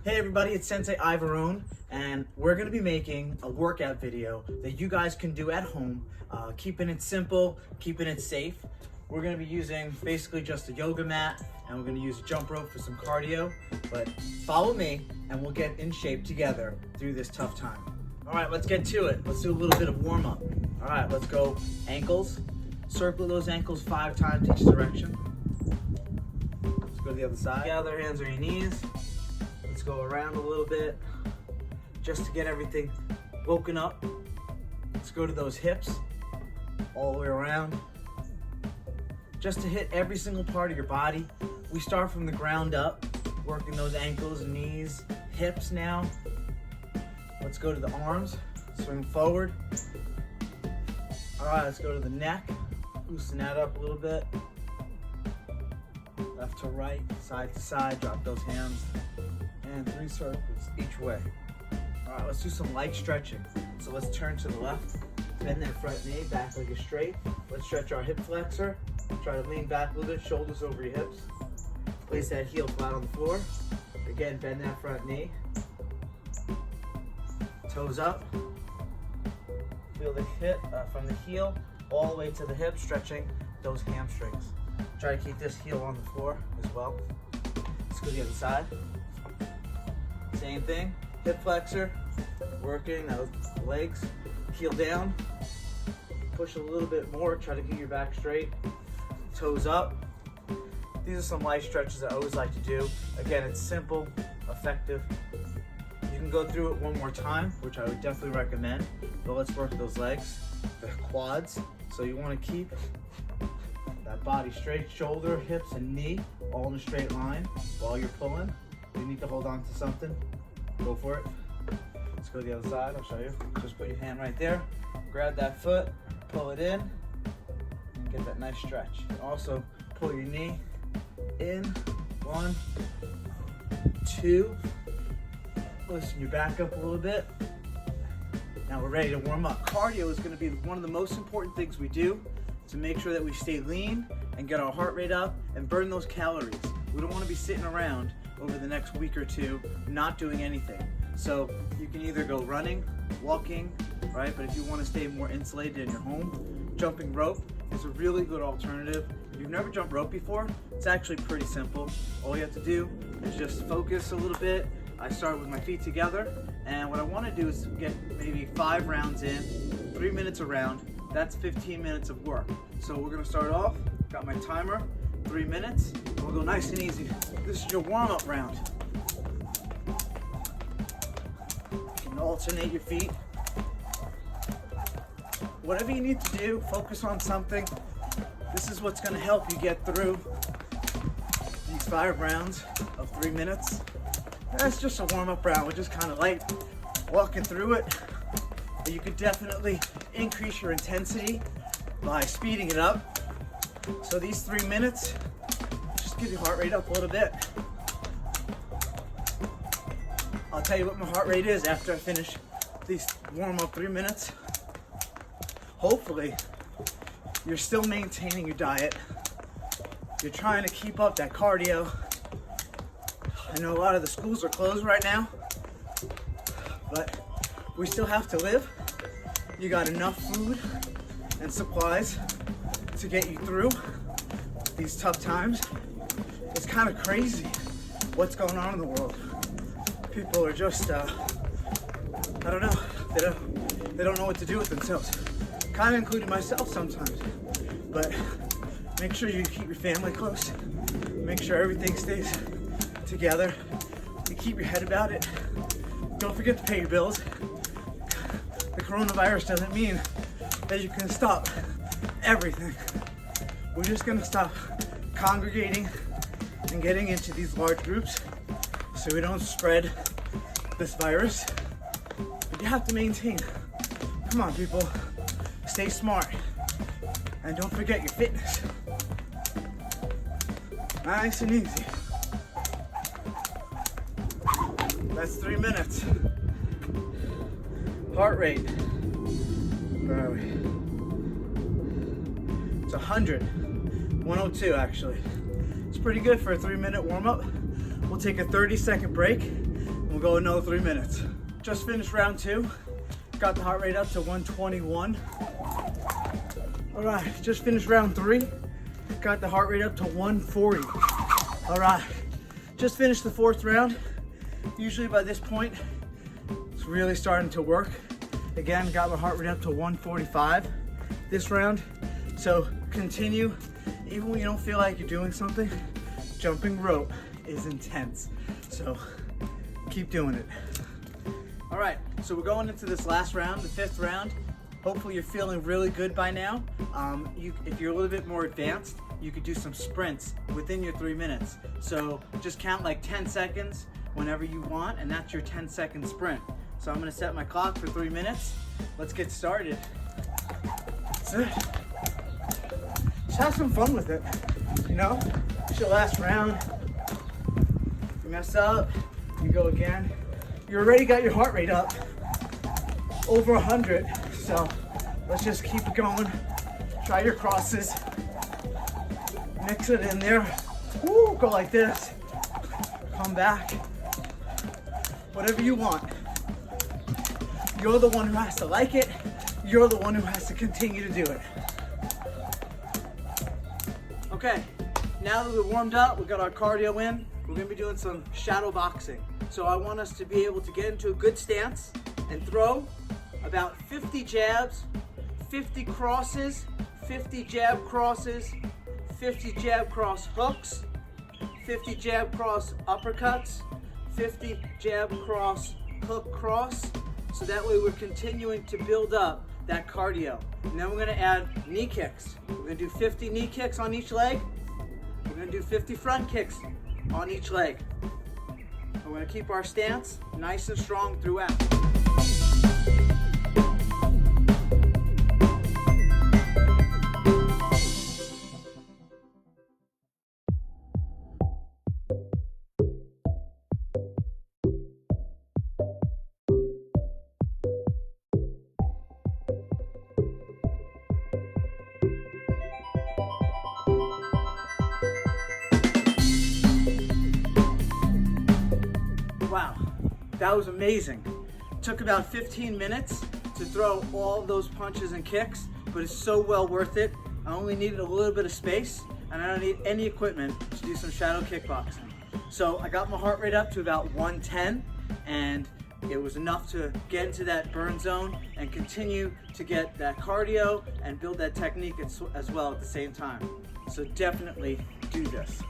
Hey everybody, it's Sensei Iavarone, and we're going to be making a workout video that you guys can do at home, keeping it simple, keeping it safe. We're going to be using basically just a yoga mat, and we're going to use a jump rope for some cardio, but follow me and we'll get in shape together through this tough time. All right, let's get to it. Let's do a little bit of warm up. All right, let's go ankles. Circle those ankles 5 times each direction. Let's go to the other side. Gather hands on your knees. Let's go around a little bit just to get everything woken up. Let's go to those hips all the way around. Just to hit every single part of your body. We start from the ground up, working those ankles, knees, hips now. Let's go to the arms, swing forward. All right, let's go to the neck. Loosen that up a little bit. Left to right, side to side, drop those hands. And 3 circles each way. All right, let's do some light stretching. So let's turn to the left, bend that front knee, back leg is straight. Let's stretch our hip flexor. Try to lean back a little bit, shoulders over your hips. Place that heel flat on the floor. Again, bend that front knee. Toes up. Feel the hip from the heel all the way to the hip, stretching those hamstrings. Try to keep this heel on the floor as well. Let's go to the other side. Same thing, hip flexor, working those legs, heel down, push a little bit more, try to get your back straight, toes up. These are some light stretches I always like to do. Again, it's simple, effective. You can go through it one more time, which I would definitely recommend, but let's work those legs, the quads. So you want to keep that body straight, shoulder, hips, and knee all in a straight line while you're pulling. You need to hold on to something, go for it. Let's go to the other side, I'll show you. Just put your hand right there, grab that foot, pull it in, and get that nice stretch. And also pull your knee in, 1, 2, loosen your back up a little bit. Now we're ready to warm up. Cardio is gonna be one of the most important things we do to make sure that we stay lean and get our heart rate up and burn those calories. We don't wanna be sitting around over the next week or two not doing anything. So you can either go running, walking, right? But if you want to stay more insulated in your home, jumping rope is a really good alternative. If you've never jumped rope before, it's actually pretty simple. All you have to do is just focus a little bit. I start with my feet together, and what I want to do is get maybe 5 rounds in, 3 minutes a round. That's 15 minutes of work. So we're going to start off, got my timer, 3 minutes. We'll go nice and easy. This is your warm-up round. You can alternate your feet. Whatever you need to do, focus on something. This is what's going to help you get through these 5 rounds of 3 minutes. That's just a warm-up round. We're just kind of light walking through it. But you could definitely increase your intensity by speeding it up. So these 3 minutes, get your heart rate up a little bit. I'll tell you what my heart rate is after I finish these warm-up 3 minutes. Hopefully, you're still maintaining your diet. You're trying to keep up that cardio. I know a lot of the schools are closed right now, but we still have to live. You got enough food and supplies to get you through these tough times. It's kind of crazy what's going on in the world. People are just, I don't know, they don't know what to do with themselves. Kind of including myself sometimes. But make sure you keep your family close. Make sure everything stays together. You keep your head about it. Don't forget to pay your bills. The coronavirus doesn't mean that you can stop everything. We're just gonna stop congregating and getting into these large groups so we don't spread this virus. But you have to maintain. Come on, people. Stay smart. And don't forget your fitness. Nice and easy. That's 3 minutes. Heart rate. Where are we? It's 100. 102 actually. It's pretty good for a 3-minute warm-up. We'll take a 30-second break We'll go another 3 minutes. Just finished round 2. Got the heart rate up to 121. All right, just finished round 3. Got the heart rate up to 140. All right, just finished the 4th round. Usually by this point, it's really starting to work. Again, got my heart rate up to 145 this round. So continue, even when you don't feel like you're doing something, jumping rope is intense. So keep doing it. All right, so we're going into this last round, the 5th round. Hopefully you're feeling really good by now. If you're a little bit more advanced, you could do some sprints within your 3 minutes. So just count like 10 seconds whenever you want, and that's your 10-second sprint. So I'm gonna set my clock for 3 minutes. Let's get started. That's it. Just have some fun with it, you know? It's your last round. If you mess up, you go again. You already got your heart rate up over 100, so let's just keep it going. Try your crosses. Mix it in there. Woo, go like this. Come back. Whatever you want. You're the one who has to like it. You're the one who has to continue to do it. Okay, now that we're warmed up, we got our cardio in, we're gonna be doing some shadow boxing. So I want us to be able to get into a good stance and throw about 50 jabs, 50 crosses, 50 jab crosses, 50 jab cross hooks, 50 jab cross uppercuts, 50 jab cross hook cross. So that way we're continuing to build up that cardio. And then we're gonna add knee kicks. We're gonna do 50 knee kicks on each leg. We're gonna do 50 front kicks on each leg. We're gonna keep our stance nice and strong throughout. Wow, that was amazing. It took about 15 minutes to throw all those punches and kicks, but it's so well worth it. I only needed a little bit of space, and I don't need any equipment to do some shadow kickboxing. So I got my heart rate up to about 110, and it was enough to get into that burn zone and continue to get that cardio and build that technique as well at the same time. So definitely do this.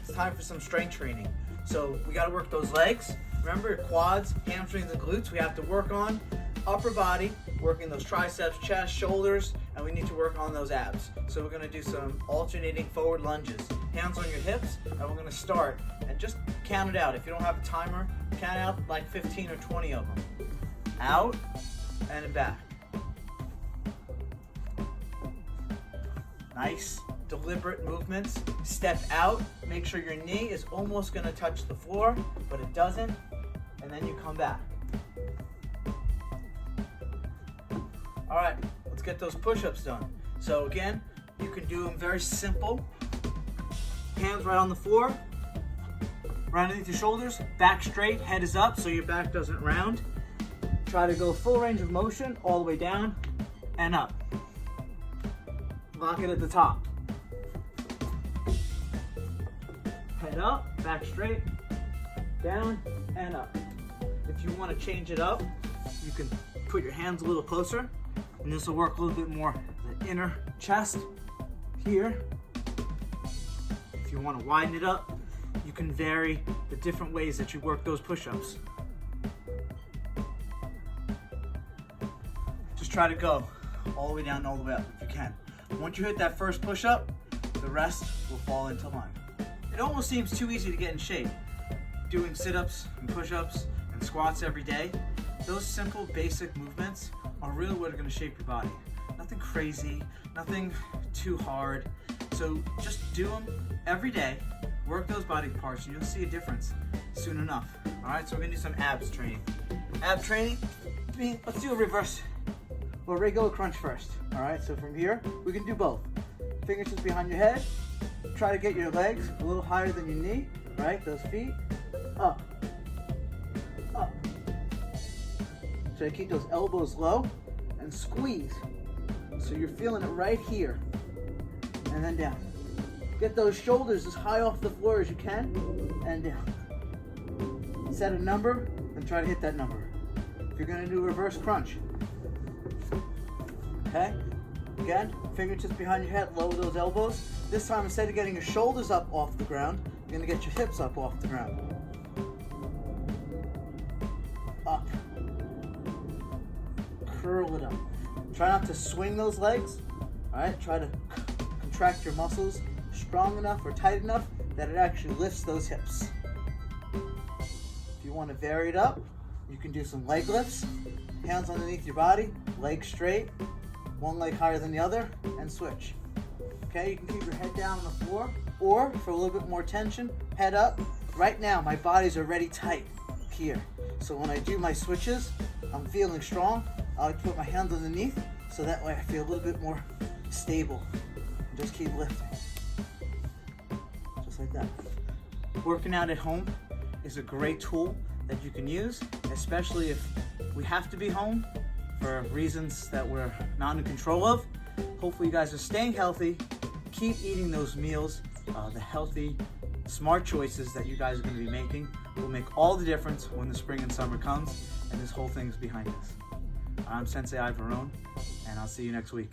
It's time for some strength training. So we gotta work those legs. Remember, quads, hamstrings, and glutes. We have to work on upper body, working those triceps, chest, shoulders, and we need to work on those abs. So we're gonna do some alternating forward lunges. Hands on your hips, and we're gonna start and just count it out. If you don't have a timer, count out like 15 or 20 of them. Out and back. Nice, deliberate movements. Step out, make sure your knee is almost gonna touch the floor, but it doesn't, and then you come back. All right, let's get those push-ups done. So again, you can do them very simple. Hands right on the floor, right underneath your shoulders, back straight, head is up so your back doesn't round. Try to go full range of motion all the way down and up. Lock it at the top. Head up, back straight, down and up. If you want to change it up, you can put your hands a little closer, and this will work a little bit more the inner chest here. If you want to widen it up, you can vary the different ways that you work those push-ups. Just try to go all the way down and all the way up if you can. Once you hit that first push-up, the rest will fall into line. It almost seems too easy to get in shape. Doing sit-ups and push-ups and squats every day, those simple basic movements are really what are gonna shape your body. Nothing crazy, nothing too hard. So just do them every day, work those body parts, and you'll see a difference soon enough. All right, so we're gonna do some abs training. Ab training, let's do a reverse or regular crunch first. All right, so from here, we can do both. Fingertips behind your head. Try to get your legs a little higher than your knee, right? Those feet, up. Try to keep those elbows low and squeeze. So you're feeling it right here. And then down. Get those shoulders as high off the floor as you can and down. Set a number and try to hit that number. If you're gonna do reverse crunch. Okay? Again, fingertips behind your head, lower those elbows. This time, instead of getting your shoulders up off the ground, you're gonna get your hips up off the ground. Up. Curl it up. Try not to swing those legs. All right, try to contract your muscles strong enough or tight enough that it actually lifts those hips. If you want to vary it up, you can do some leg lifts, hands underneath your body, legs straight, one leg higher than the other, and switch. Okay, you can keep your head down on the floor, or for a little bit more tension, head up. Right now, my body's already tight here. So when I do my switches, I'm feeling strong. I like to put my hands underneath, so that way I feel a little bit more stable. Just keep lifting. Just like that. Working out at home is a great tool that you can use, especially if we have to be home for reasons that we're not in control of. Hopefully you guys are staying healthy. Keep eating those meals. The healthy, smart choices that you guys are going to be making will make all the difference when the spring and summer comes and this whole thing's behind us. I'm Sensei Iavarone, and I'll see you next week.